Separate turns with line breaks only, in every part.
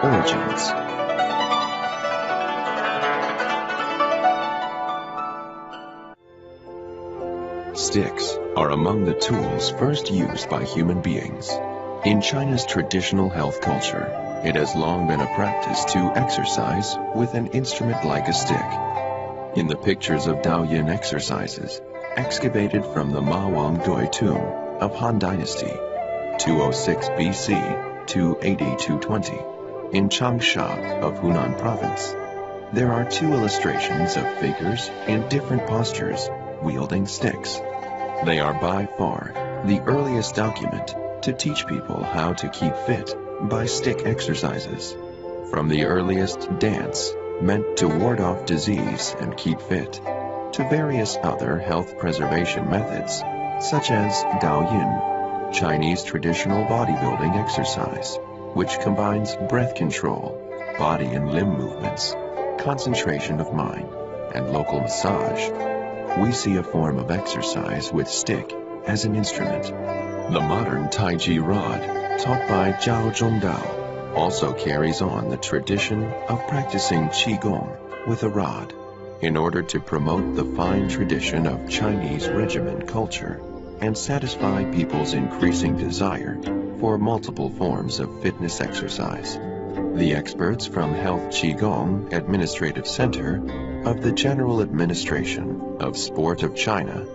Origins. Sticks are among the tools first used by human beings. In China's traditional health culture, it has long been a practice to exercise with an instrument like a stick. In the pictures of Daoyin exercises, excavated from the Ma Wang Dui tomb of Han Dynasty, 206 BC to AD 220, in Changsha of Hunan Province, there are two illustrations of figures in different postures wielding sticks. They are by far the earliest document to teach people how to keep fit by stick exercises. From the earliest dance meant to ward off disease and keep fit, to various other health preservation methods, such as Daoyin, Chinese traditional bodybuilding exercise, which combines breath control, body and limb movements, concentration of mind, and local massage. We see a form of exercise with stick as an instrument. The modern Tàijí rod, taught by Zhao Zhongdao, also carries on the tradition of practicing Qigong with a rod, in order to promote the fine tradition of Chinese regimen culture and satisfy people's increasing desire for multiple forms of fitness exercise. The experts from Health Qigong Administrative Center of the General Administration of Sport of China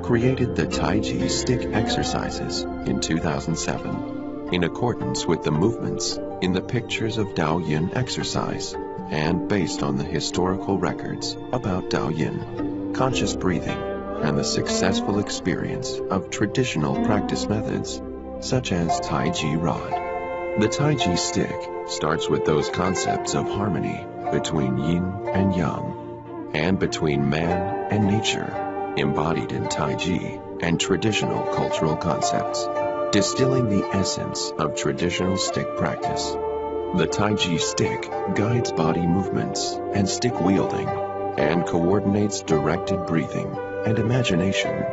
created the Tàijí stick exercises in 2007 in accordance with the movements in the pictures of Daoyin exercise and based on the historical records about Daoyin, conscious breathing, and the successful experience of traditional practice methods such as Tàijí rod. The Tàijí stick starts with those concepts of harmony between yin and yang, and between man and nature, embodied in Tàijí and traditional cultural concepts, distilling the essence of traditional stick practice. The Tàijí stick guides body movements and stick wielding, and coordinates directed breathing and imagination.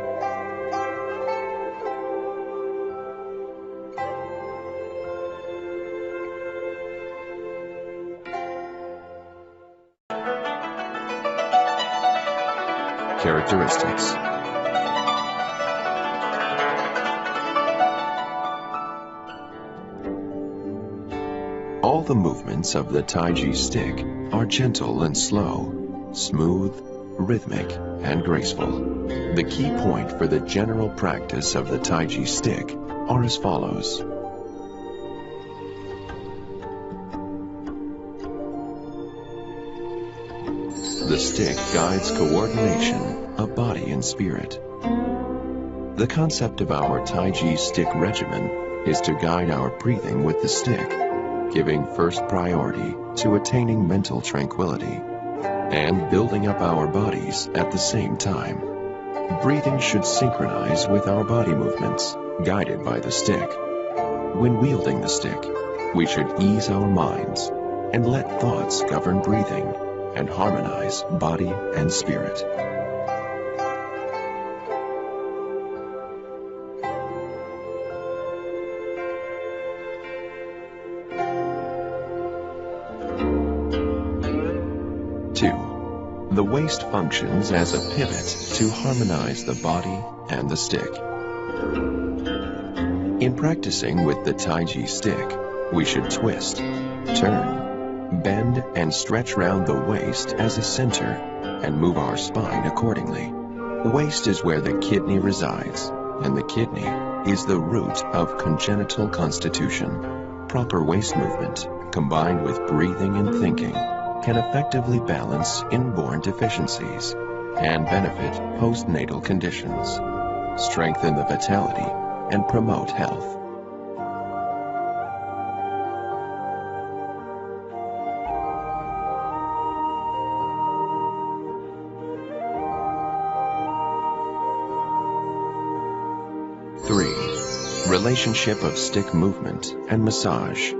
Characteristics. All the movements of the Tàijí stick are gentle and slow, smooth, rhythmic, and graceful. The key point for the general practice of the Tàijí stick are as follows. The stick guides coordination of body and spirit. The concept of our Tàijí stick regimen is to guide our breathing with the stick, giving first priority to attaining mental tranquility and building up our bodies at the same time. Breathing should synchronize with our body movements, guided by the stick. When wielding the stick, we should ease our minds and let thoughts govern breathing and harmonize body and spirit. The waist functions as a pivot to harmonize the body and the stick. In practicing with the Tàijí stick, we should twist, turn, bend, and stretch round the waist as a center and move our spine accordingly. The waist is where the kidney resides, and the kidney is the root of congenital constitution. Proper waist movement, combined with breathing and thinking, can effectively balance inborn deficiencies and benefit postnatal conditions, strengthen the vitality, and promote health. Relationship of stick movement and massage.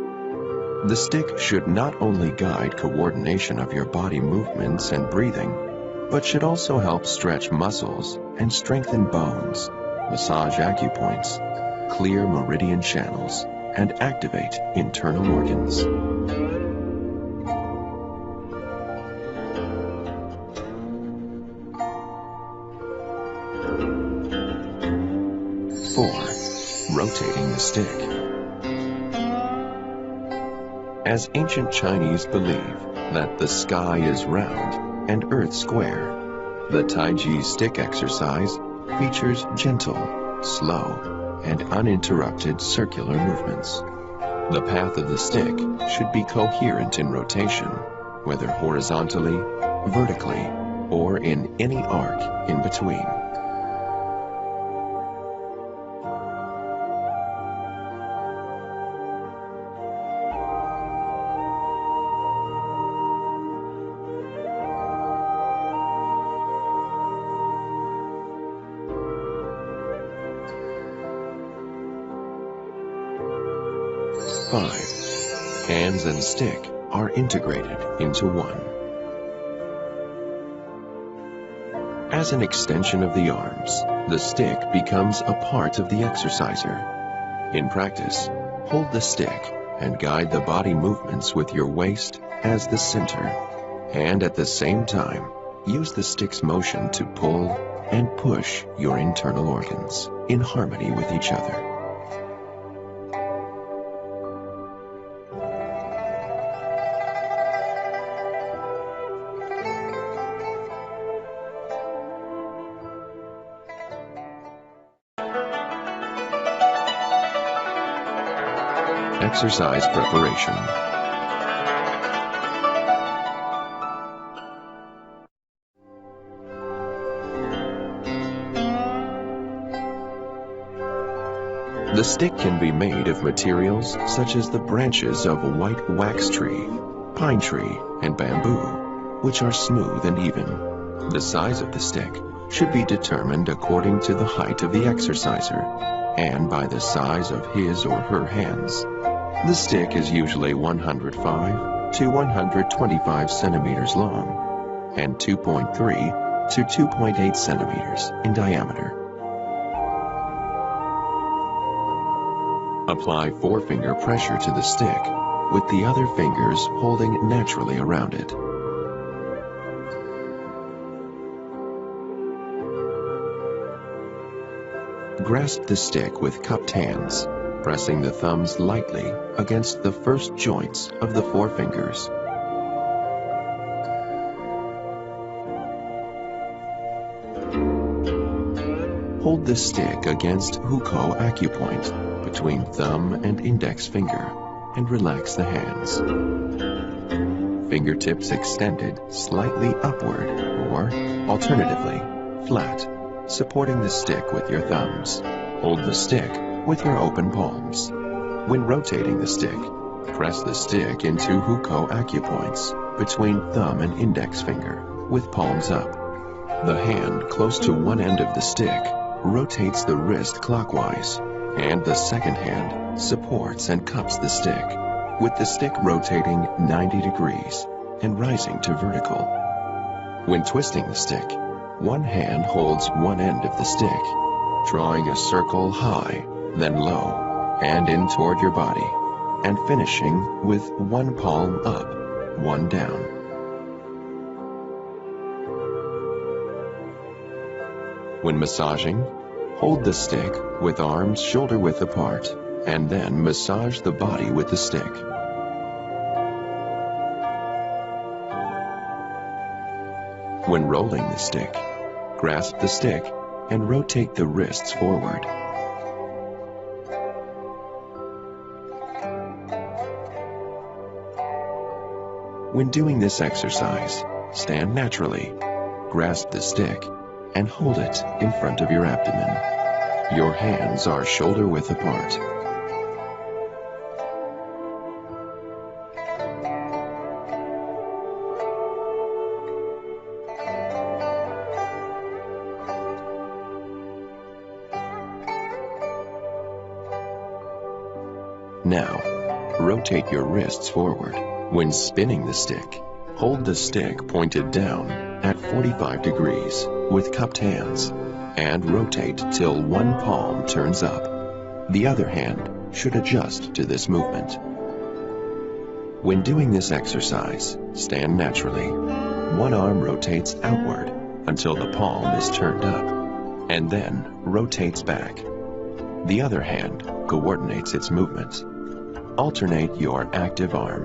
The stick should not only guide coordination of your body movements and breathing, but should also help stretch muscles and strengthen bones, massage acupoints, clear meridian channels, and activate internal organs. rotating the stick. As ancient Chinese believe that the sky is round and earth square, the Tàijí stick exercise features gentle, slow, and uninterrupted circular movements. The path of the stick should be coherent in rotation, whether horizontally, vertically, or in any arc in between. Hands and stick are integrated into one. As an extension of the arms, the stick becomes a part of the exerciser. In practice, hold the stick and guide the body movements with your waist as the center, and at the same time, use the stick's motion to pull and push your internal organs in harmony with each other. Exercise preparation. The stick can be made of materials such as the branches of a white wax tree, pine tree, and bamboo, which are smooth and even. The size of the stick should be determined according to the height of the exerciser and by the size of his or her hands. The stick is usually 105 to 125 centimeters long and 2.3 to 2.8 centimeters in diameter. Apply forefinger pressure to the stick, with the other fingers holding naturally around it. Grasp the stick with cupped hands, pressing the thumbs lightly against the first joints of the forefingers. Hold the stick against hukou acupoint between thumb and index finger and relax the hands. Fingertips extended slightly upward or, alternatively, flat, supporting the stick with your thumbs. Hold the stick with your open palms. When rotating the stick, press the stick into hukou acupoints between thumb and index finger with palms up. The hand close to one end of the stick rotates the wrist clockwise, and the second hand supports and cups the stick, with the stick rotating 90 degrees and rising to vertical. When twisting the stick, one hand holds one end of the stick, drawing a circle high, then low, and in toward your body, and finishing with one palm up, one down. When massaging, hold the stick with arms shoulder-width apart, and then massage the body with the stick. When rolling the stick, grasp the stick and rotate the wrists forward. When doing this exercise, stand naturally, grasp the stick, and hold it in front of your abdomen. Your hands are shoulder-width apart. Now, rotate your wrists forward. When spinning the stick, hold the stick pointed down at 45 degrees with cupped hands and rotate till one palm turns up. The other hand should adjust to this movement. When doing this exercise, stand naturally. One arm rotates outward until the palm is turned up and then rotates back. The other hand coordinates its movements. Alternate your active arm.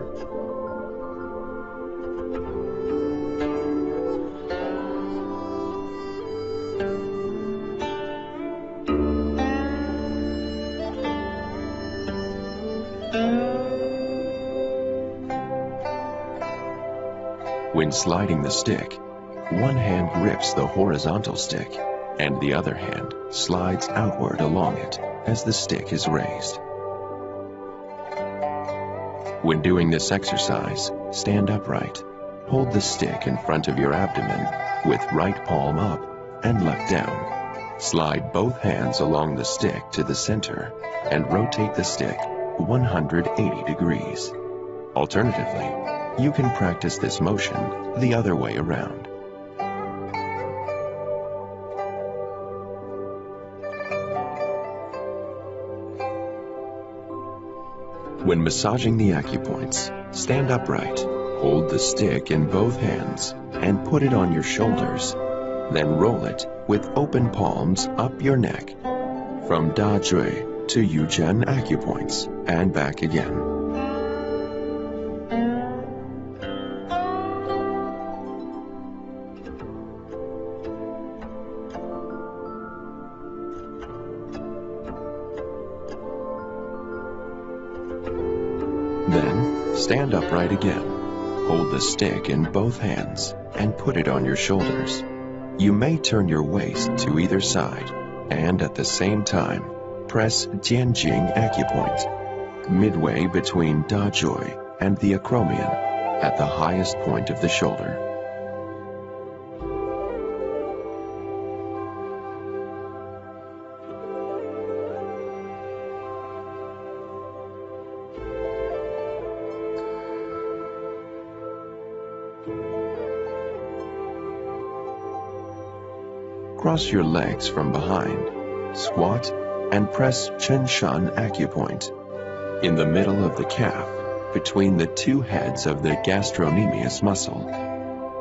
When sliding the stick, one hand grips the horizontal stick, and the other hand slides outward along it as the stick is raised. When doing this exercise, stand upright. Hold the stick in front of your abdomen with right palm up and left down. Slide both hands along the stick to the center and rotate the stick 180 degrees. Alternatively, you can practice this motion the other way around. When massaging the acupoints, stand upright, hold the stick in both hands, and put it on your shoulders. Then roll it with open palms up your neck, from Tàijí to Yǎng acupoints, and back again. Then, stand upright again. Hold the stick in both hands and put it on your shoulders. You may turn your waist to either side and at the same time press Tianjing acupoint, midway between Tàijí and the acromion at the highest point of the shoulder. Cross your legs from behind, squat, and press Chen-shan acupoint in the middle of the calf, between the two heads of the gastrocnemius muscle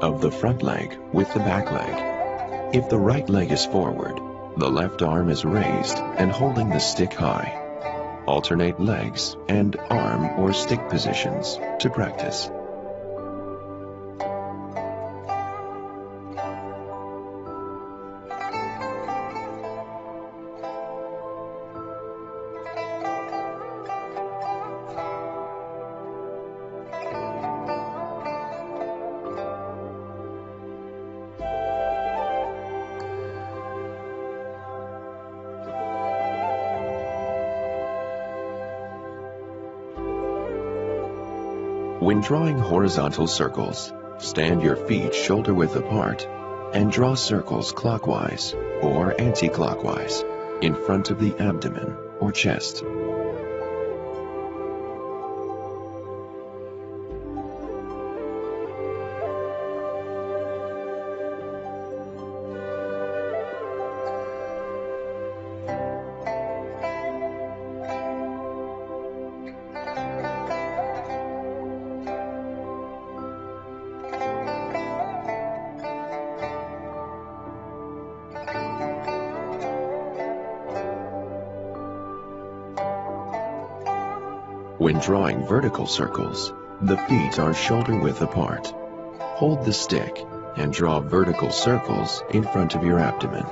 of the front leg with the back leg. If the right leg is forward, the left arm is raised and holding the stick high. Alternate legs and arm or stick positions to practice. When drawing horizontal circles, stand your feet shoulder-width apart and draw circles clockwise or anti-clockwise in front of the abdomen or chest. When drawing vertical circles, the feet are shoulder-width apart. Hold the stick and draw vertical circles in front of your abdomen.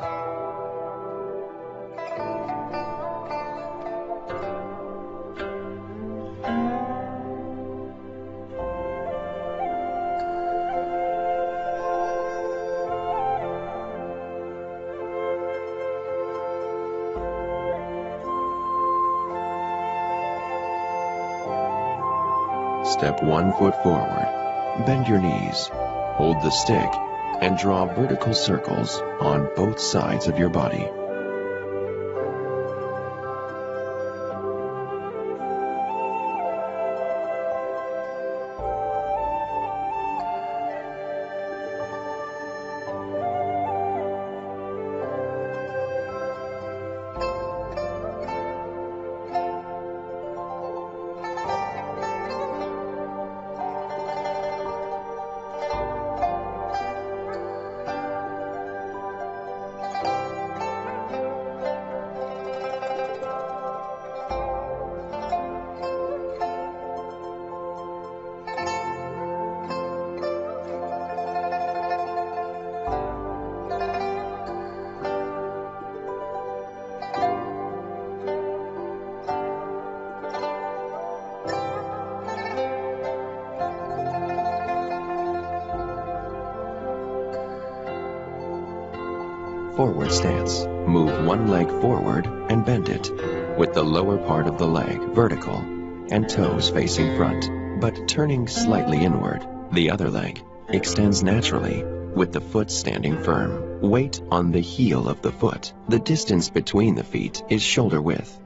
Step 1 foot forward, bend your knees, hold the stick, and draw vertical circles on both sides of your body. forward stance. Move one leg forward and bend it, with the lower part of the leg vertical and toes facing front, but turning slightly inward. The other leg extends naturally, with the foot standing firm. Weight on the heel of the foot. The distance between the feet is shoulder width.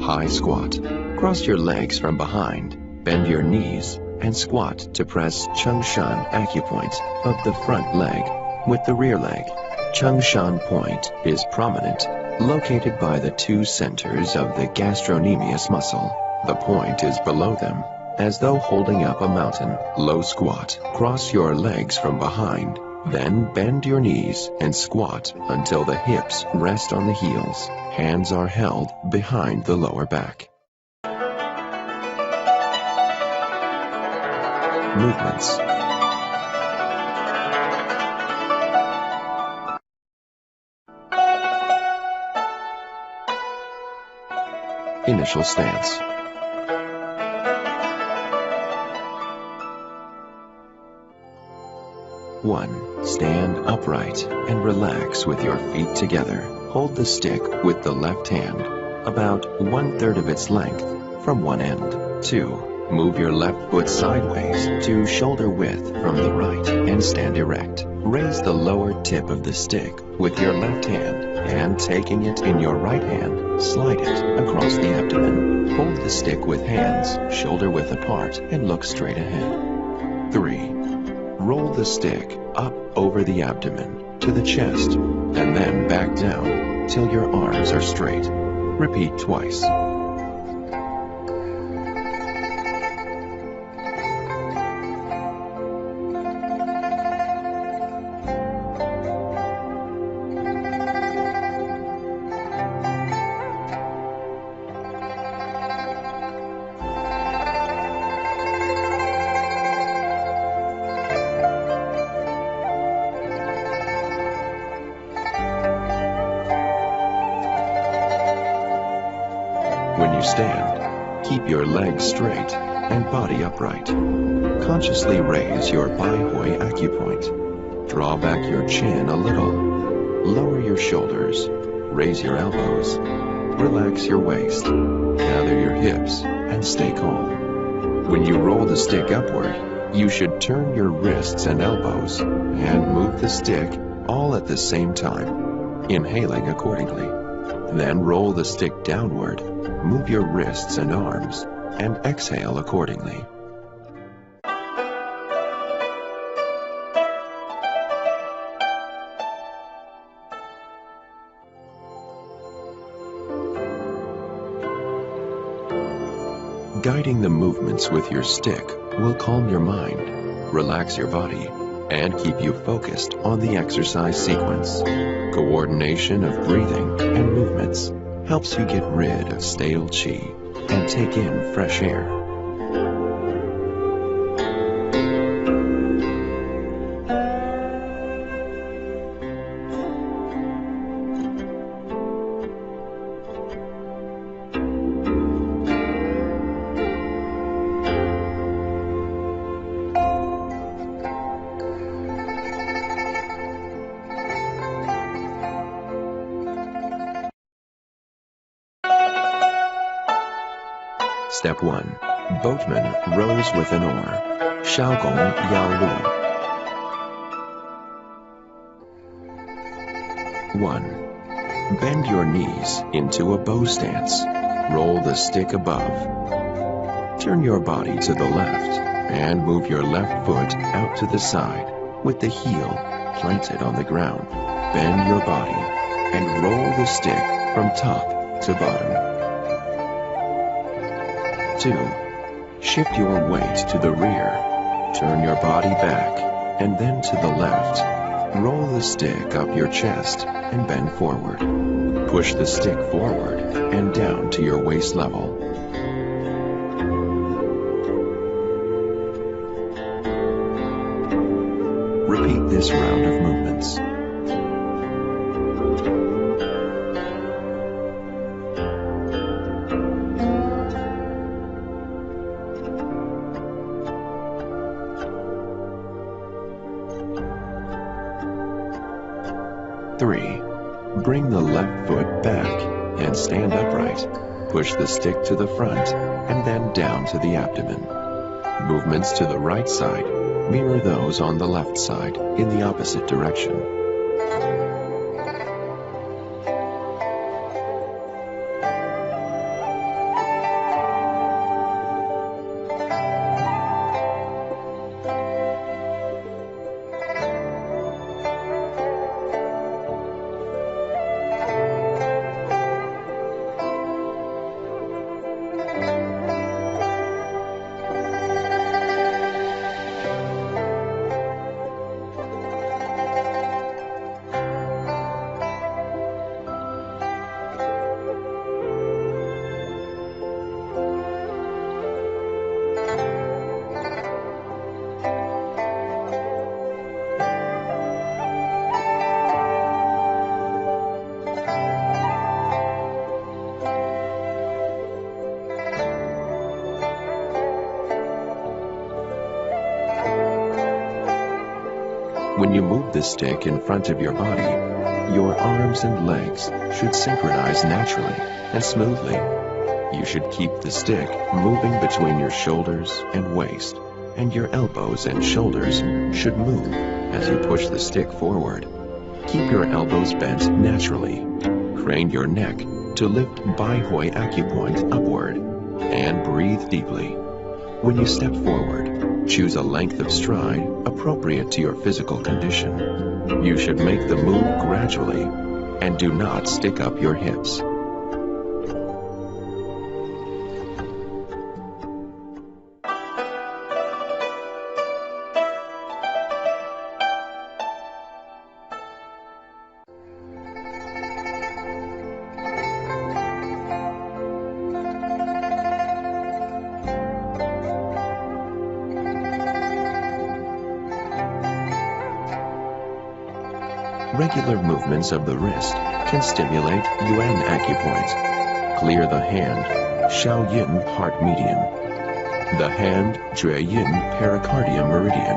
High squat. Cross your legs from behind, bend your knees, and squat to press Chungshan acupoint of the front leg with the rear leg. Chungshan point is prominent, located by the two centers of the gastrocnemius muscle. The point is below them, as though holding up a mountain. Low squat. Cross your legs from behind, then bend your knees and squat until the hips rest on the heels. Hands are held behind the lower back. Movements. Initial stance. One, stand upright and relax with your feet together. Hold the stick with the left hand, about 1/3 of its length from one end. 2, move your left foot sideways to shoulder width from the right and stand erect. Raise the lower tip of the stick with your left hand and taking it in your right hand, slide it across the abdomen. Hold the stick with hands shoulder width apart and look straight ahead. 3. Roll the stick up over the abdomen to the chest and then back down till your arms are straight. Repeat twice. When you stand, keep your legs straight and body upright. Consciously raise your Baihui acupoint. Draw back your chin a little. Lower your shoulders. Raise your elbows. Relax your waist. Gather your hips and stay calm. When you roll the stick upward, you should turn your wrists and elbows and move the stick all at the same time, inhaling accordingly. Then roll the stick downward. Move your wrists and arms, and exhale accordingly. Guiding the movements with your stick will calm your mind, relax your body, and keep you focused on the exercise sequence. Coordination of breathing and movements helps you get rid of stale qi and take in fresh air. Step 1. Boatman rows with an oar. Shaogong Yao Lu. 1. Bend your knees into a bow stance. Roll the stick above. Turn your body to the left and move your left foot out to the side with the heel planted on the ground. Bend your body and roll the stick from top to bottom. 2. Shift your weight to the rear. Turn your body back and then to the left. Roll the stick up your chest and bend forward. Push the stick forward and down to your waist level. Repeat this round of movements. Three. Bring the left foot back and stand upright. Push the stick to the front and then down to the abdomen. Movements to the right side mirror those on the left side in the opposite direction. When you move the stick in front of your body, your arms and legs should synchronize naturally and smoothly. You should keep the stick moving between your shoulders and waist, and your elbows and shoulders should move as you push the stick forward. Keep your elbows bent naturally. Crane your neck to lift Baihui acupoint upward, and breathe deeply. When you step forward, choose a length of stride appropriate to your physical condition. You should make the move gradually and do not stick up your hips. Regular movements of the wrist can stimulate yǎng acupoint, clear the hand, yin heart median, the hand yin pericardium meridian,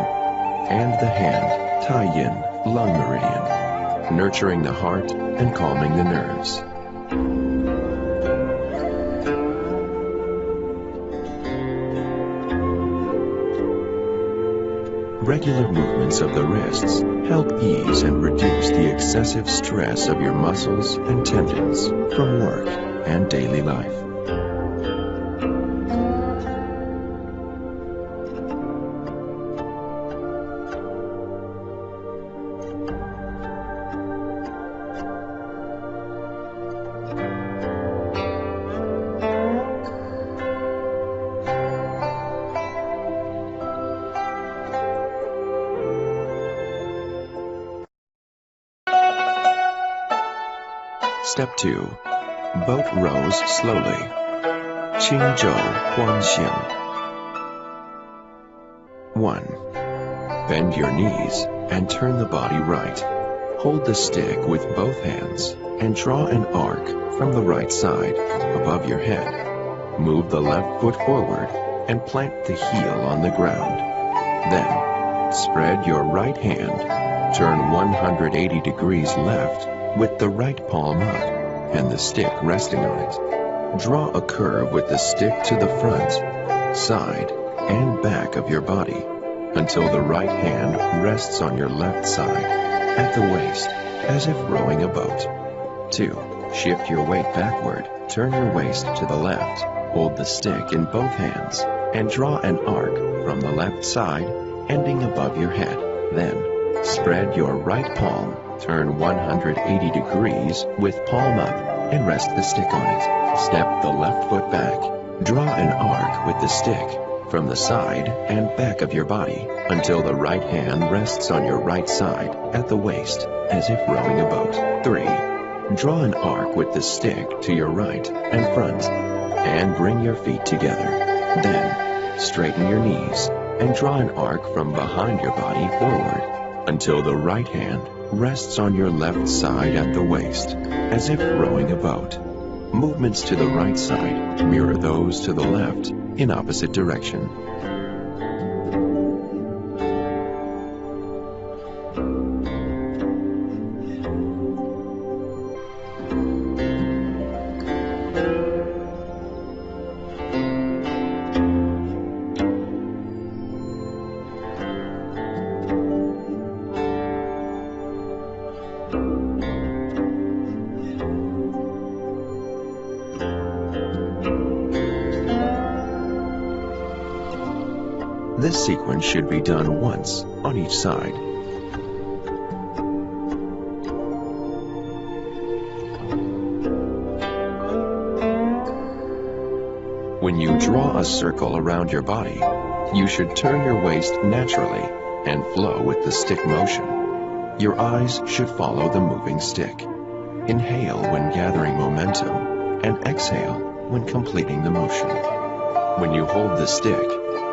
and the hand Tàijí lung meridian, nurturing the heart and calming the nerves. Regular movements of the wrists help ease and reduce the excessive stress of your muscles and tendons from work and daily life. Step 2. Boat rows slowly. Qingzhou Huanxian. 1. Bend your knees and turn the body right. Hold the stick with both hands and draw an arc from the right side above your head. Move the left foot forward and plant the heel on the ground. Then, spread your right hand. Turn 180 degrees left with the right palm up and the stick resting on it. Draw a curve with the stick to the front, side, and back of your body until the right hand rests on your left side at the waist as if rowing a boat. 2. Shift your weight backward. Turn your waist to the left. Hold the stick in both hands and draw an arc from the left side ending above your head. Then, spread your right palm. Turn 180 degrees with palm up and rest the stick on it. Step the left foot back. Draw an arc with the stick from the side and back of your body until the right hand rests on your right side at the waist as if rowing a boat. 3. Draw an arc with the stick to your right and front and bring your feet together. Then, straighten your knees and draw an arc from behind your body forward until the right hand rests on your left side at the waist, as if rowing a boat. Movements to the right side mirror those to the left in opposite direction. This sequence should be done once on each side. When you draw a circle around your body, you should turn your waist naturally and flow with the stick motion. Your eyes should follow the moving stick. Inhale when gathering momentum and exhale when completing the motion. When you hold the stick,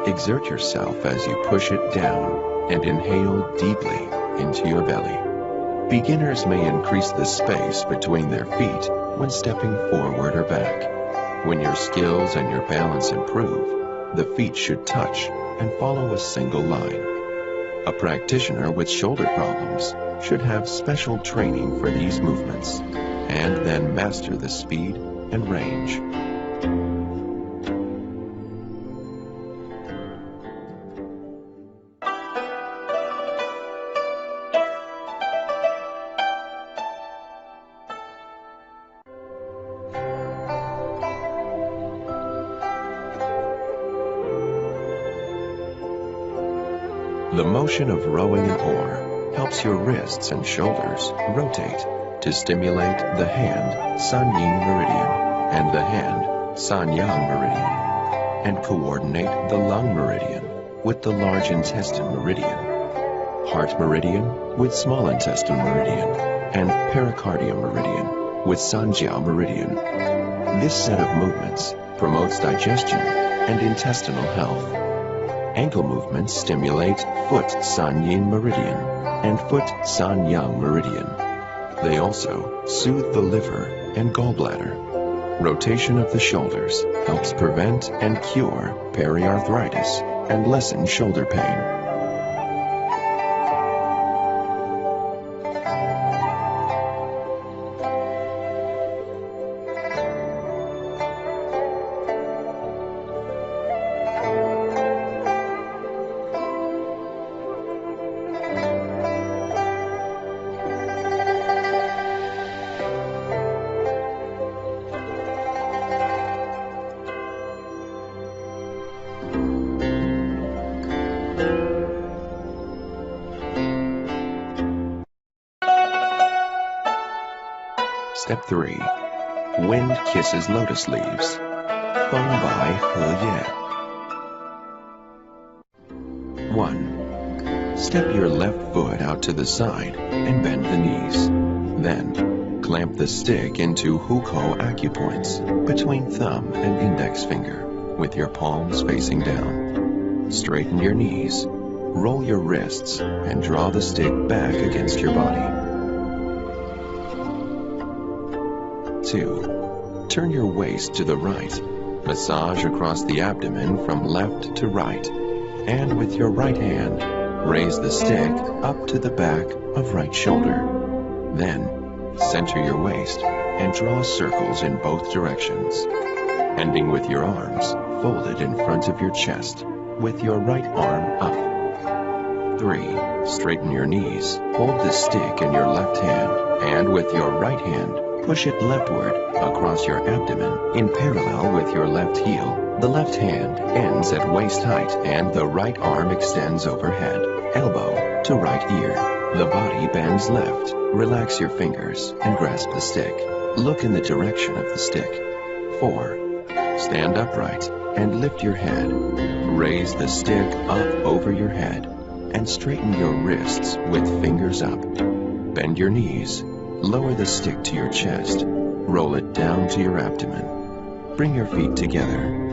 exert yourself as you push it down and inhale deeply into your belly. Beginners may increase the space between their feet when stepping forward or back. When your skills and your balance improve, the feet should touch and follow a single line. A practitioner with shoulder problems should have special training for these movements and then master the speed and range. The motion of rowing an oar helps your wrists and shoulders rotate to stimulate the hand San-Yin meridian and the hand San-Yang meridian, and coordinate the lung meridian with the large intestine meridian, heart meridian with small intestine meridian, and pericardium meridian with Sanjiao meridian. This set of movements promotes digestion and intestinal health. Ankle movements stimulate foot San-Yin meridian and foot San-Yang meridian. They also soothe the liver and gallbladder. Rotation of the shoulders helps prevent and cure periarthritis and lessen shoulder pain. Step 3. Wind kisses lotus leaves. Feng Bai He Ye. 1. Step your left foot out to the side and bend the knees. Then, clamp the stick into Hukou acupoints between thumb and index finger with your palms facing down. Straighten your knees, roll your wrists, and draw the stick back against your body. 2. Turn your waist to the right. Massage across the abdomen from left to right. And with your right hand, raise the stick up to the back of right shoulder. Then, center your waist and draw circles in both directions, ending with your arms folded in front of your chest with your right arm up. 3. Straighten your knees. Hold the stick in your left hand and with your right hand, push it leftward across your abdomen in parallel with your left heel. The left hand ends at waist height and the right arm extends overhead, elbow to right ear. The body bends left. Relax your fingers and grasp the stick. Look in the direction of the stick. 4. Stand upright and lift your head. Raise the stick up over your head and straighten your wrists with fingers up. Bend your knees. Lower the stick to your chest. Roll it down to your abdomen. Bring your feet together.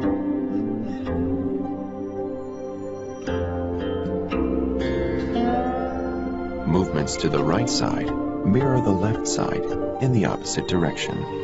Movements to the right side mirror the left side in the opposite direction.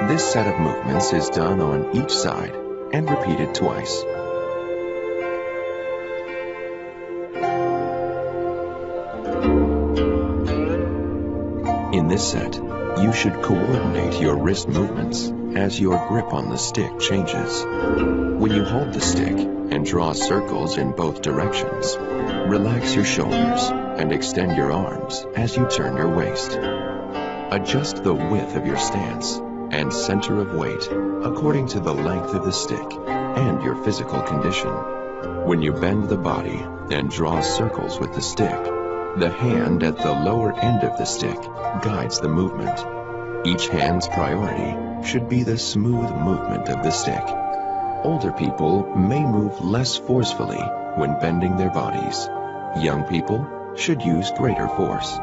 This set of movements is done on each side and repeated twice. In this set, you should coordinate your wrist movements as your grip on the stick changes. When you hold the stick and draw circles in both directions, relax your shoulders and extend your arms as you turn your waist. Adjust the width of your stance and center of weight according to the length of the stick and your physical condition. When you bend the body and draw circles with the stick, the hand at the lower end of the stick guides the movement. Each hand's priority should be the smooth movement of the stick. Older people may move less forcefully when bending their bodies. Young people should use greater force.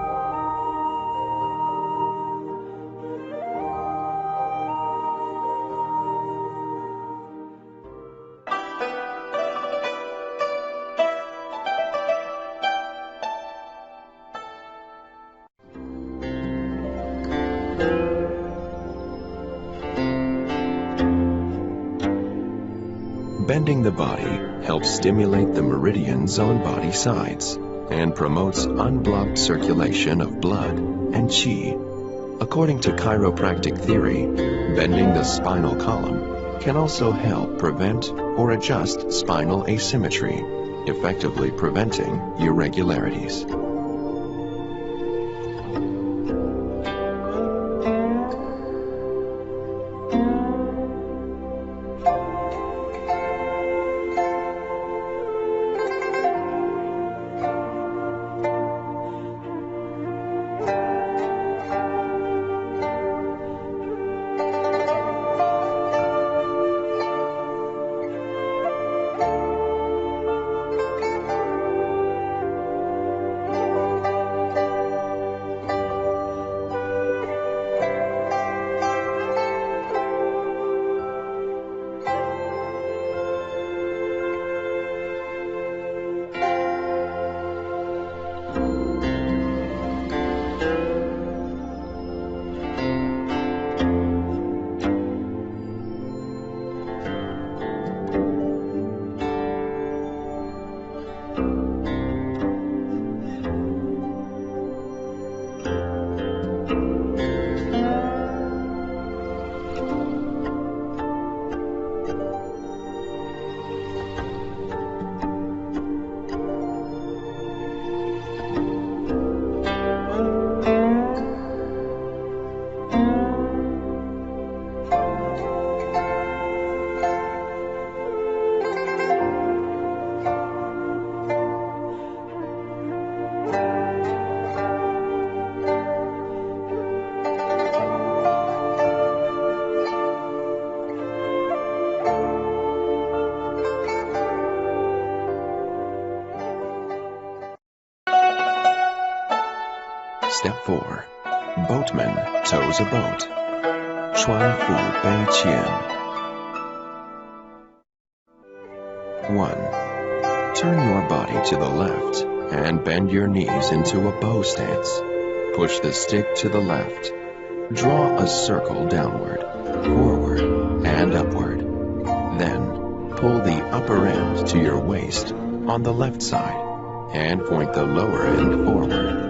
Bending the body helps stimulate the meridians on body sides and promotes unblocked circulation of blood and qi. According to chiropractic theory, bending the spinal column can also help prevent or adjust spinal asymmetry, effectively preventing irregularities. Step 4. Boatman tows a boat. Chuan Fu Bei Qian. 1. Turn your body to the left and bend your knees into a bow stance. Push the stick to the left. Draw a circle downward, forward, and upward. Then, pull the upper end to your waist on the left side and point the lower end forward.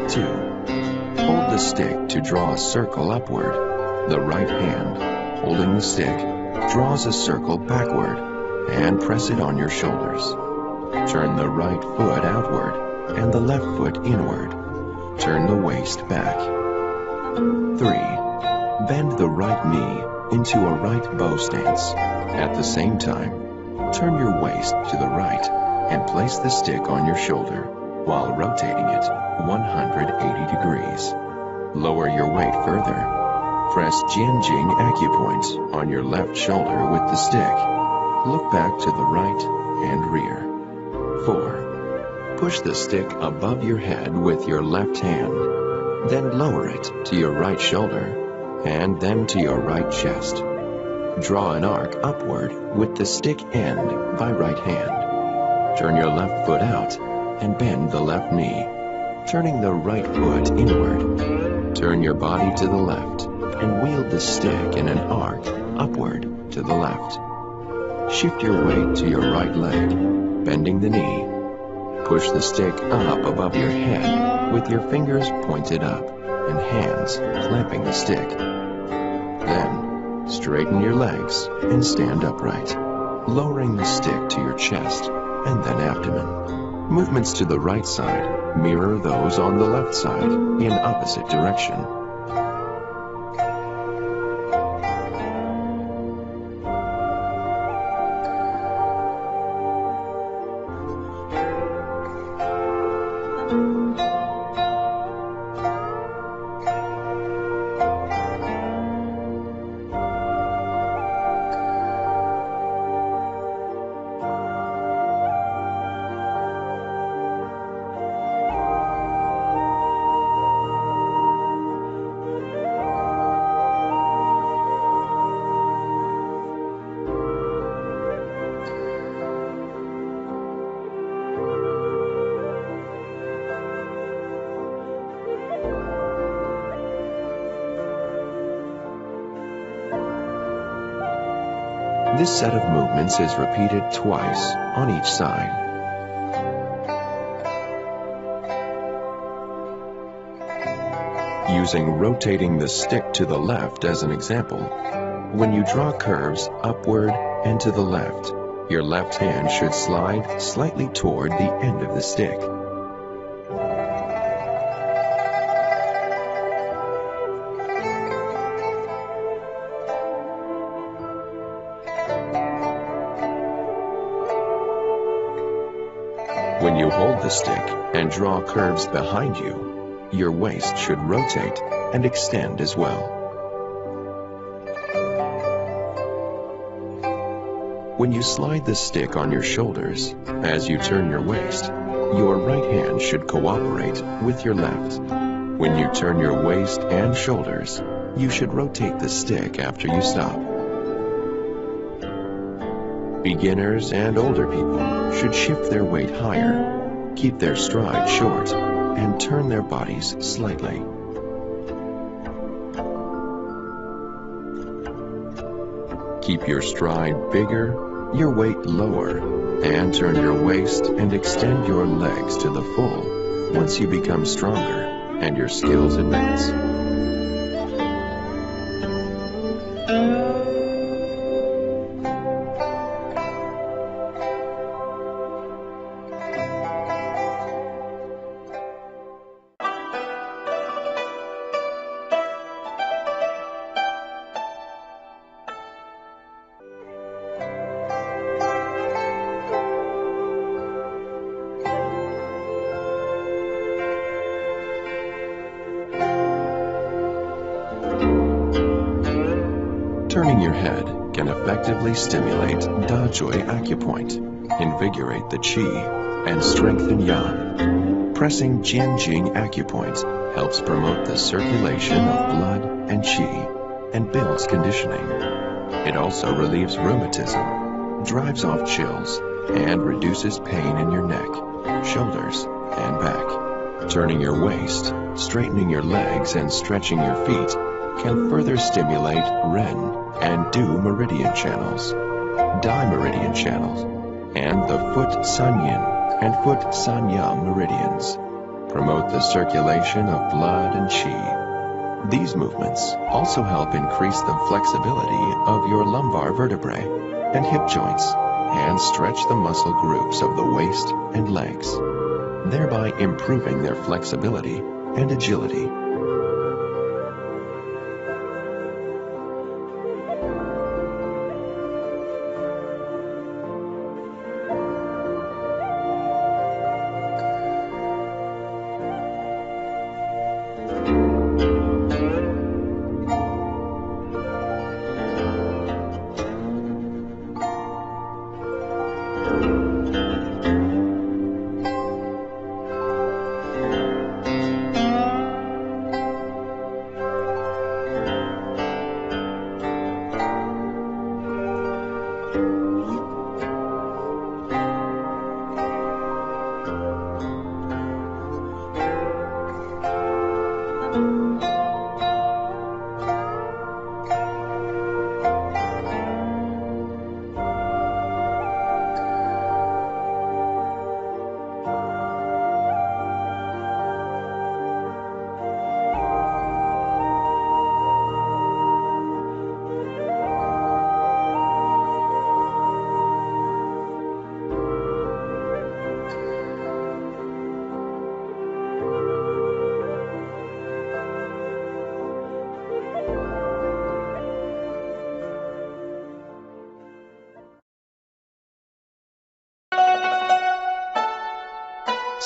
2. Hold the stick to draw a circle upward. The right hand, holding the stick, draws a circle backward and press it on your shoulders. Turn the right foot outward and the left foot inward. Turn the waist back. 3. Bend the right knee into a right bow stance. At the same time, turn your waist to the right and place the stick on your shoulder while rotating it 180 degrees. Lower your weight further. Press Jianjing acupoint on your left shoulder with the stick. Look back to the right and rear. 4. Push the stick above your head with your left hand. Then lower it to your right shoulder and then to your right chest. Draw an arc upward with the stick end by right hand. Turn your left foot out and bend the left knee, turning the right foot inward. Turn your body to the left and wield the stick in an arc upward to the left. Shift your weight to your right leg, bending the knee. Push the stick up above your head with your fingers pointed up and hands clamping the stick. Then, straighten your legs and stand upright, lowering the stick to your chest and then abdomen. Movements to the right side mirror those on the left side in opposite direction. This set of movements is repeated twice on each side. Using rotating the stick to the left as an example, when you draw curves upward and to the left, your left hand should slide slightly toward the end of the stick. When you hold the stick and draw curves behind you, your waist should rotate and extend as well. When you slide the stick on your shoulders, as you turn your waist, your right hand should cooperate with your left. When you turn your waist and shoulders, you should rotate the stick after you stop. Beginners and older people should shift their weight higher, keep their stride short, and turn their bodies slightly. Keep your stride bigger, your weight lower, and turn your waist and extend your legs to the full once you become stronger and your skills advance. Turning your head can effectively stimulate Tàijí acupoint, invigorate the qi, and strengthen yang. Pressing Jianjing acupoint helps promote the circulation of blood and qi and builds conditioning. It also relieves rheumatism, drives off chills, and reduces pain in your neck, shoulders, and back. Turning your waist, straightening your legs, and stretching your feet can further stimulate Ren and Du meridian channels, Dai meridian channels, and the foot Sanyin and foot Sanya meridians. Promote the circulation of blood and qi. These movements also help increase the flexibility of your lumbar vertebrae and hip joints and stretch the muscle groups of the waist and legs, thereby improving their flexibility and agility.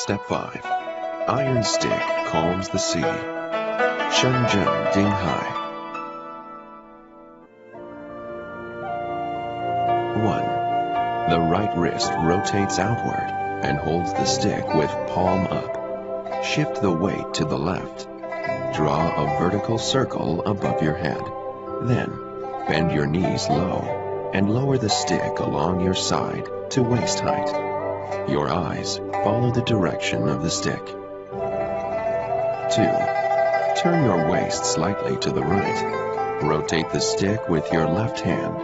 Step 5. Iron stick calms the sea. Shenzhen Ding Hai. 1. The right wrist rotates outward and holds the stick with palm up. Shift the weight to the left. Draw a vertical circle above your head. Then, bend your knees low and lower the stick along your side to waist height. Your eyes follow the direction of the stick. 2. Turn your waist slightly to the right. Rotate the stick with your left hand,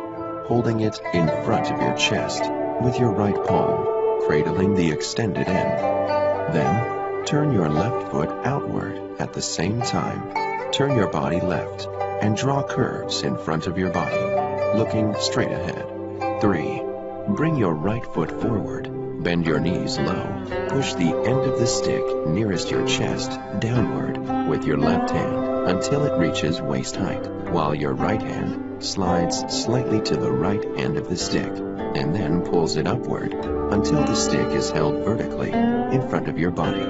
holding it in front of your chest with your right palm, cradling the extended end. Then, turn your left foot outward at the same time. Turn your body left and draw curves in front of your body, looking straight ahead. 3. Bring your right foot forward. Bend your knees low. Push the end of the stick nearest your chest downward with your left hand until it reaches waist height, while your right hand slides slightly to the right end of the stick and then pulls it upward until the stick is held vertically in front of your body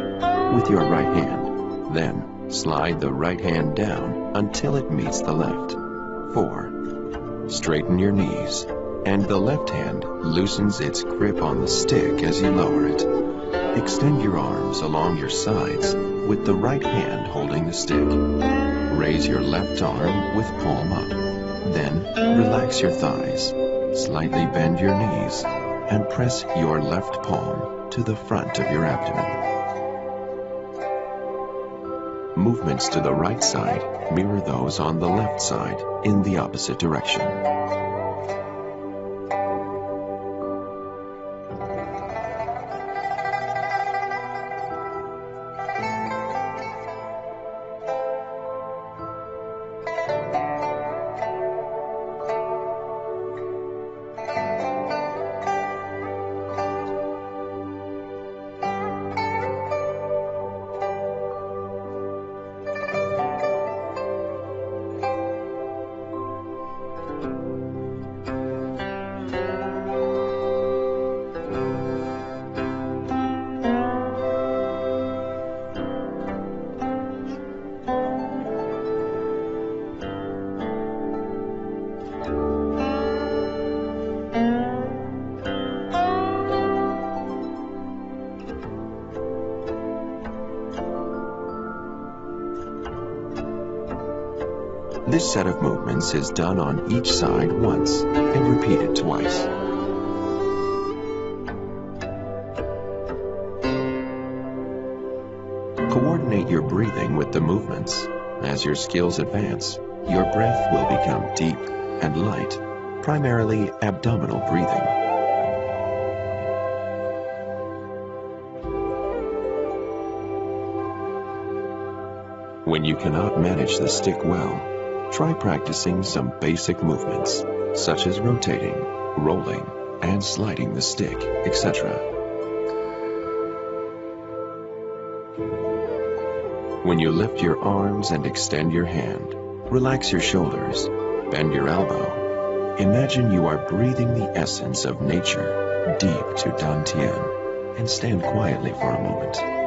with your right hand. Then slide the right hand down until it meets the left. 4. Straighten your knees, and the left hand loosens its grip on the stick as you lower it. Extend your arms along your sides with the right hand holding the stick. Raise your left arm with palm up. Then relax your thighs, slightly bend your knees, and press your left palm to the front of your abdomen. Movements to the right side mirror those on the left side in the opposite direction. This set of movements is done on each side once and repeated twice. Coordinate your breathing with the movements. As your skills advance, your breath will become deep and light, primarily abdominal breathing. When you cannot manage the stick well, try practicing some basic movements, such as rotating, rolling, and sliding the stick, etc. When you lift your arms and extend your hand, relax your shoulders, bend your elbow. Imagine you are breathing the essence of nature deep to Dantian, and stand quietly for a moment.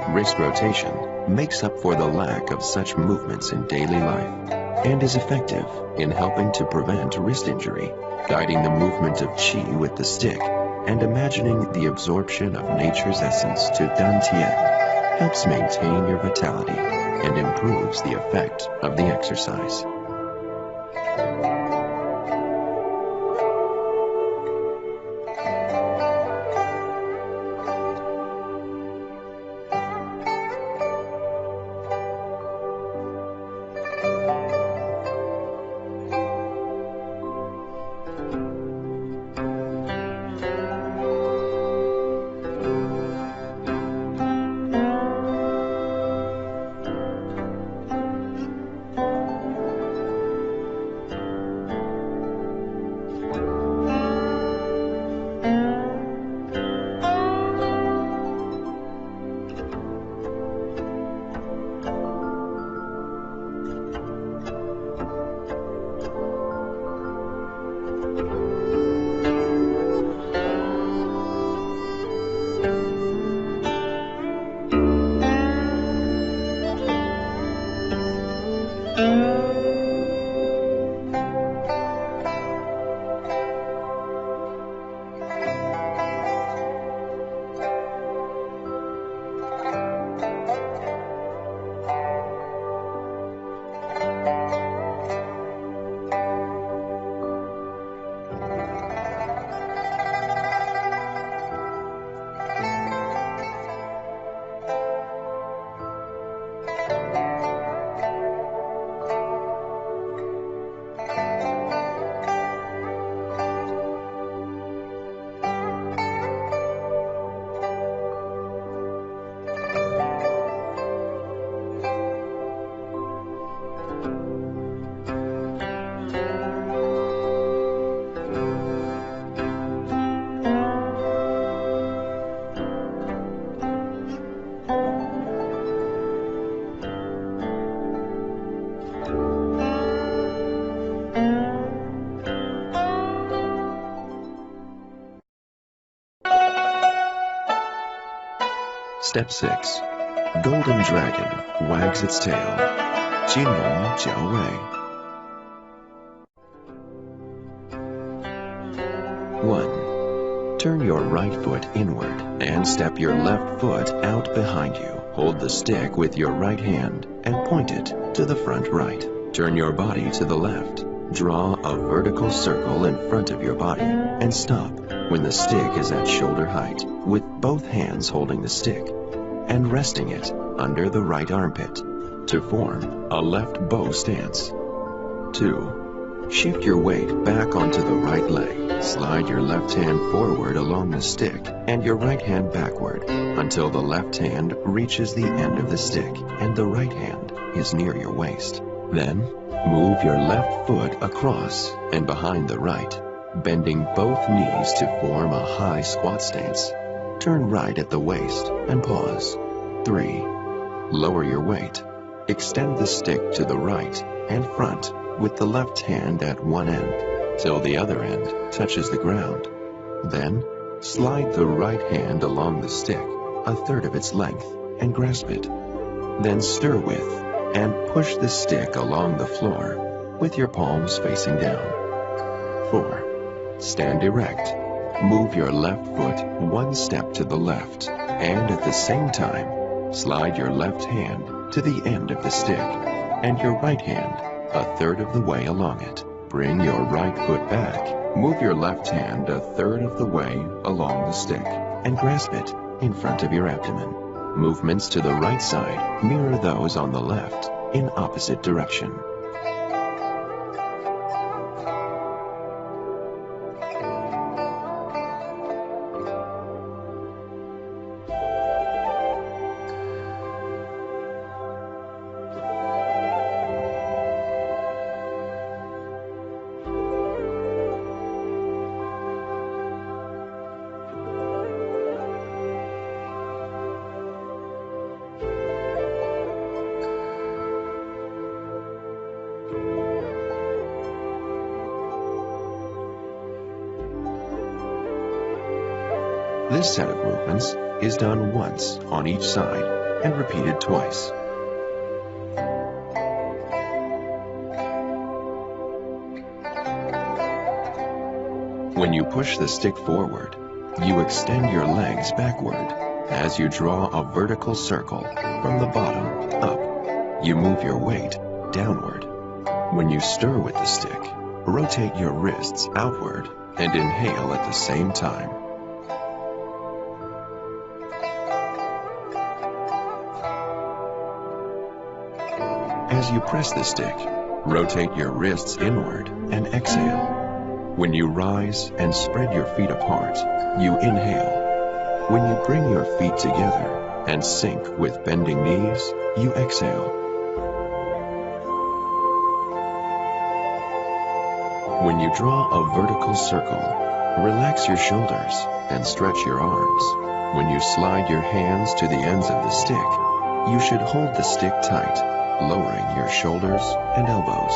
Wrist rotation makes up for the lack of such movements in daily life and is effective in helping to prevent wrist injury, guiding the movement of qi with the stick, and imagining the absorption of nature's essence to Dantian helps maintain your vitality and improves the effect of the exercise. Step 6. Golden Dragon wags its tail. 金龙角尾. 1. Turn your right foot inward and step your left foot out behind you. Hold the stick with your right hand and point it to the front right. Turn your body to the left. Draw a vertical circle in front of your body and stop when the stick is at shoulder height with both hands holding the stick and resting it under the right armpit to form a left bow stance. 2. Shift your weight back onto the right leg. Slide your left hand forward along the stick and your right hand backward until the left hand reaches the end of the stick and the right hand is near your waist. Then, move your left foot across and behind the right, bending both knees to form a high squat stance. Turn right at the waist and pause. 3. Lower your weight. Extend the stick to the right and front with the left hand at one end till the other end touches the ground. Then, slide the right hand along the stick a third of its length and grasp it. Then stir with and push the stick along the floor with your palms facing down. 4. Stand erect. Move your left foot one step to the left and at the same time slide your left hand to the end of the stick and your right hand a third of the way along it. Bring your right foot back. Move your left hand a third of the way along the stick and grasp it in front of your abdomen. Movements to the right side mirror those on the left in opposite direction. This set of movements is done once on each side and repeated twice. When you push the stick forward, you extend your legs backward as you draw a vertical circle from the bottom up. You move your weight downward. When you stir with the stick, rotate your wrists outward and inhale at the same time. As you press the stick, rotate your wrists inward and exhale. When you rise and spread your feet apart, you inhale. When you bring your feet together and sink with bending knees, you exhale. When you draw a vertical circle, relax your shoulders and stretch your arms. When you slide your hands to the ends of the stick, you should hold the stick tight, lowering your shoulders and elbows.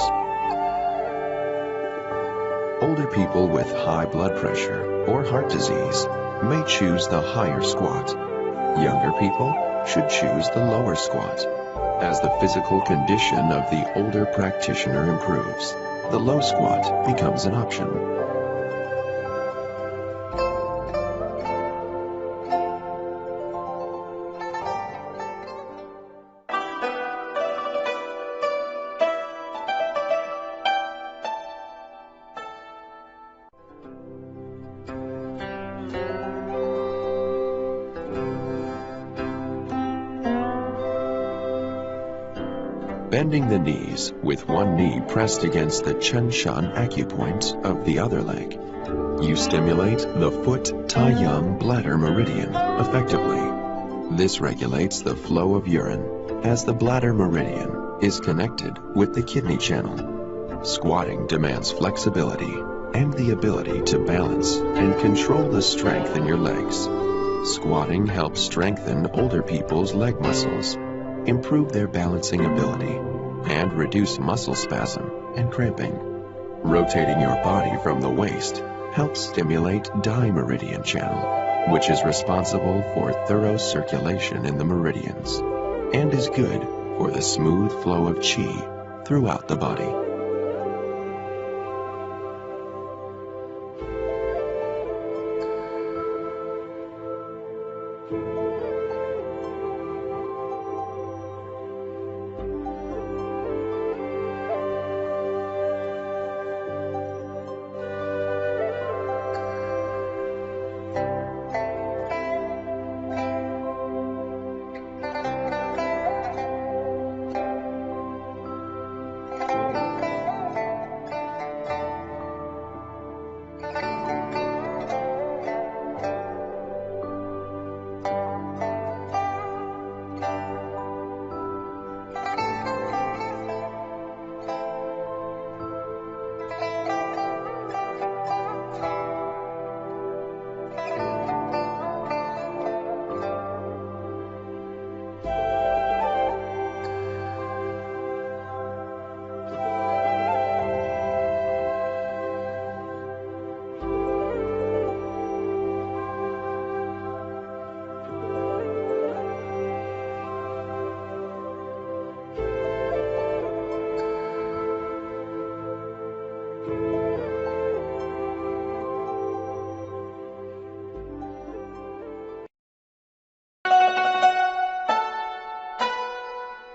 Older people with high blood pressure or heart disease may choose the higher squat. Younger people should choose the lower squat. As the physical condition of the older practitioner improves, the low squat becomes an option. Bending the knees with one knee pressed against the Chen-shan acupoint of the other leg, you stimulate the foot Tàijí bladder meridian effectively. This regulates the flow of urine as the bladder meridian is connected with the kidney channel. Squatting demands flexibility and the ability to balance and control the strength in your legs. Squatting helps strengthen older people's leg muscles, improve their balancing ability, and reduce muscle spasm and cramping. Rotating your body from the waist helps stimulate Dai meridian channel, which is responsible for thorough circulation in the meridians, and is good for the smooth flow of qi throughout the body.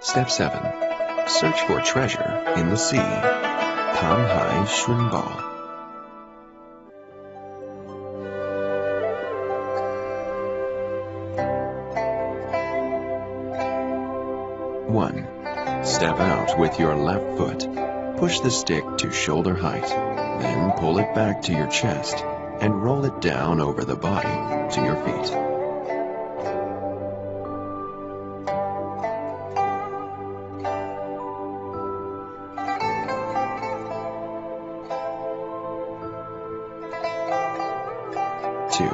Step 7. Search for treasure in the sea. Pan Hai Shun Bao. 1. Step out with your left foot. Push the stick to shoulder height, then pull it back to your chest and roll it down over the body to your feet. 2.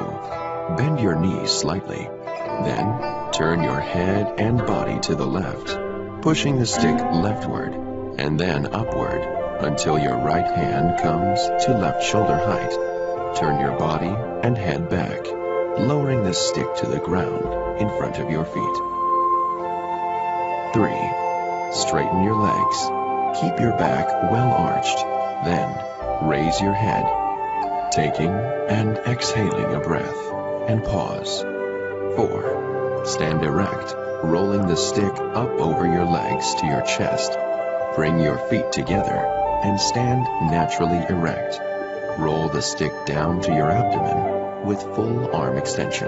Bend your knees slightly. Then, turn your head and body to the left, pushing the stick leftward and then upward until your right hand comes to left shoulder height. Turn your body and head back, lowering the stick to the ground in front of your feet. 3. Straighten your legs. Keep your back well arched. Then, raise your head, taking and exhaling a breath, and pause. 4. Stand erect, rolling the stick up over your legs to your chest. Bring your feet together and stand naturally erect. Roll the stick down to your abdomen with full arm extension.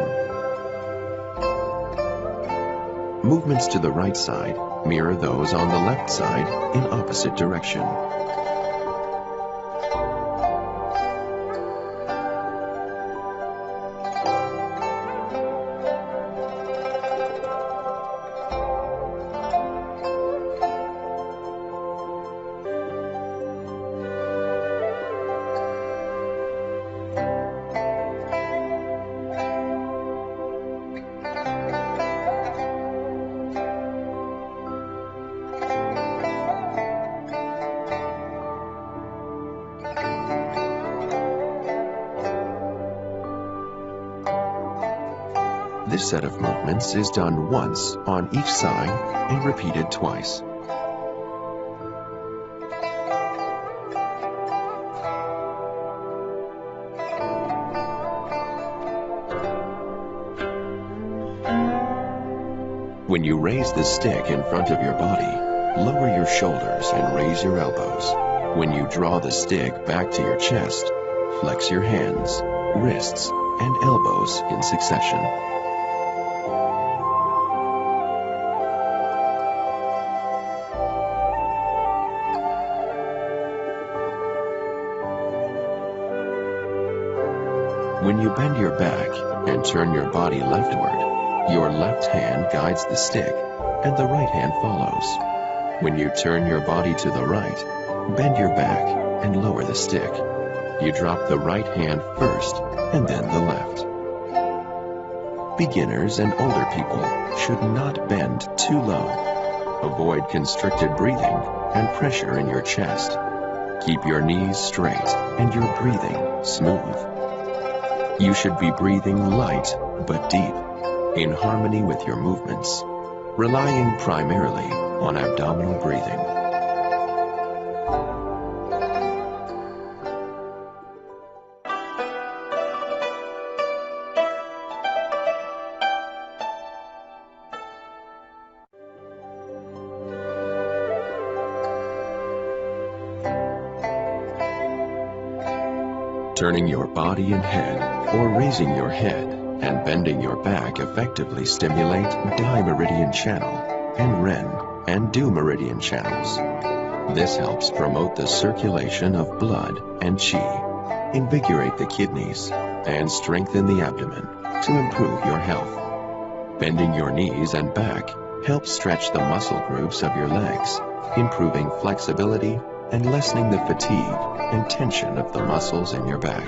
Movements to the right side mirror those on the left side in opposite direction. This set of movements is done once on each side and repeated twice. When you raise the stick in front of your body, lower your shoulders and raise your elbows. When you draw the stick back to your chest, flex your hands, wrists, and elbows in succession. When you bend your back and turn your body leftward, your left hand guides the stick and the right hand follows. When you turn your body to the right, bend your back and lower the stick. You drop the right hand first and then the left. Beginners and older people should not bend too low. Avoid constricted breathing and pressure in your chest. Keep your knees straight and your breathing smooth. You should be breathing light but deep, in harmony with your movements, relying primarily on abdominal breathing. Turning your body and head, or raising your head and bending your back effectively stimulate di-meridian channel and Ren and Du meridian channels. This helps promote the circulation of blood and qi, invigorate the kidneys, and strengthen the abdomen to improve your health. Bending your knees and back helps stretch the muscle groups of your legs, improving flexibility and lessening the fatigue and tension of the muscles in your back.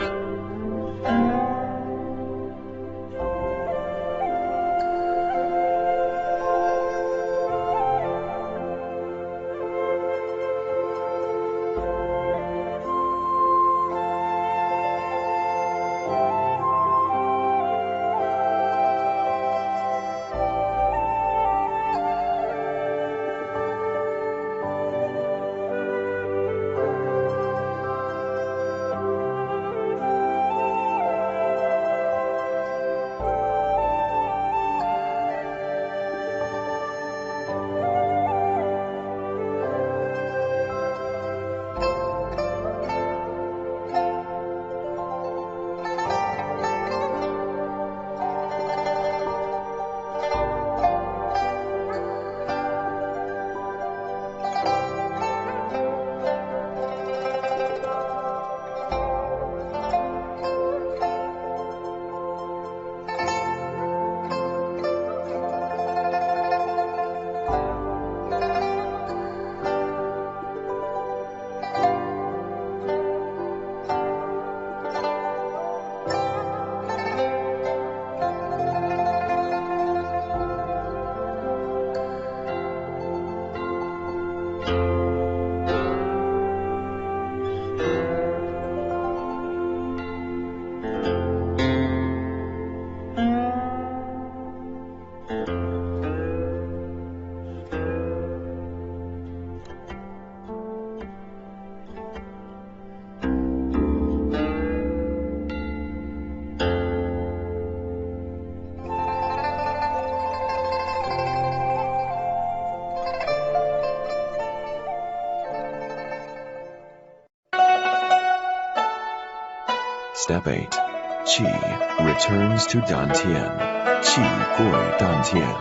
Step 8. Qi returns to Dantian. Qi gui Dantian.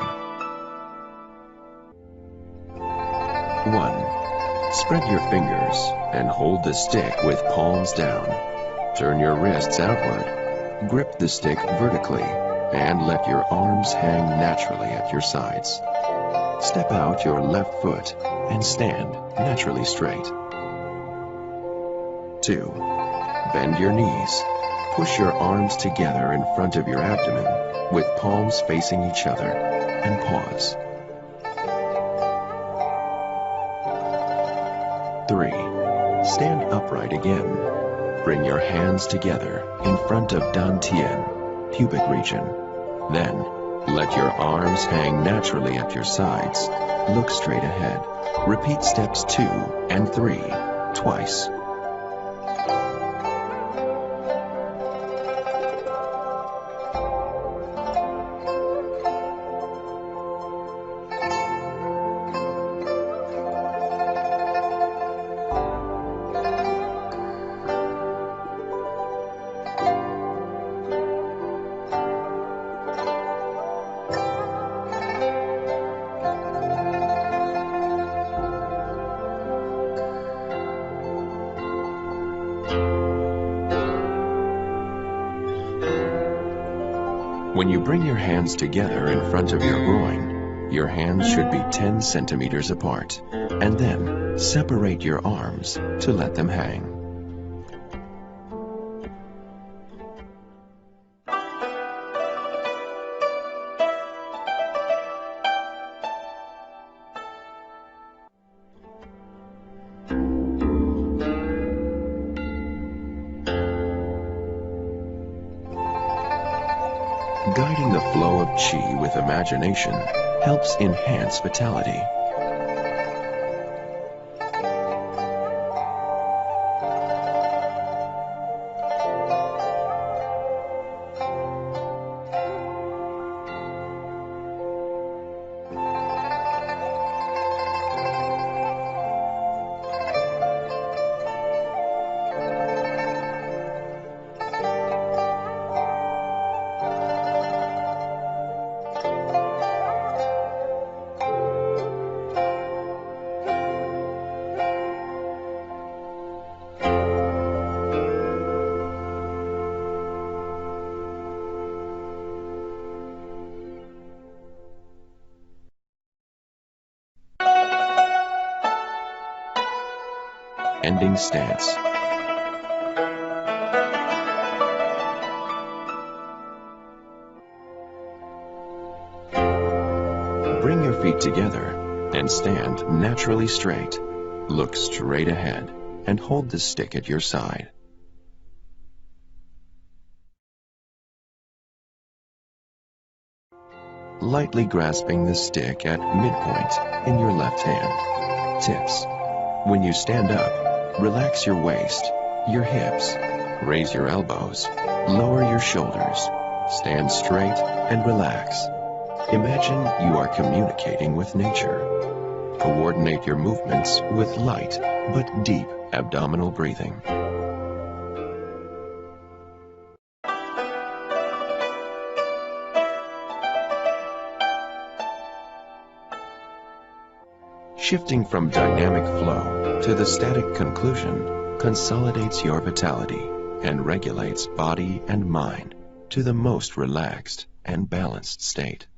1. Spread your fingers and hold the stick with palms down. Turn your wrists outward. Grip the stick vertically and let your arms hang naturally at your sides. Step out your left foot and stand naturally straight. 2. Bend your knees. Push your arms together in front of your abdomen with palms facing each other and pause. 3. Stand upright again. Bring your hands together in front of Dantian, pubic region. Then, let your arms hang naturally at your sides. Look straight ahead. Repeat steps 2 and 3 twice. When you bring your hands together in front of your groin, your hands should be 10 centimeters apart, and then separate your arms to let them hang. Guiding the flow of qi with imagination helps enhance vitality. Ending stance. Bring your feet together and stand naturally straight. Look straight ahead and hold the stick at your side. Lightly grasping the stick at midpoint in your left hand. Tips. When you stand up, relax your waist, your hips, raise your elbows, lower your shoulders, stand straight and relax. Imagine you are communicating with nature. Coordinate your movements with light but deep abdominal breathing. Shifting from dynamic flow to the static conclusion consolidates your vitality and regulates body and mind to the most relaxed and balanced state.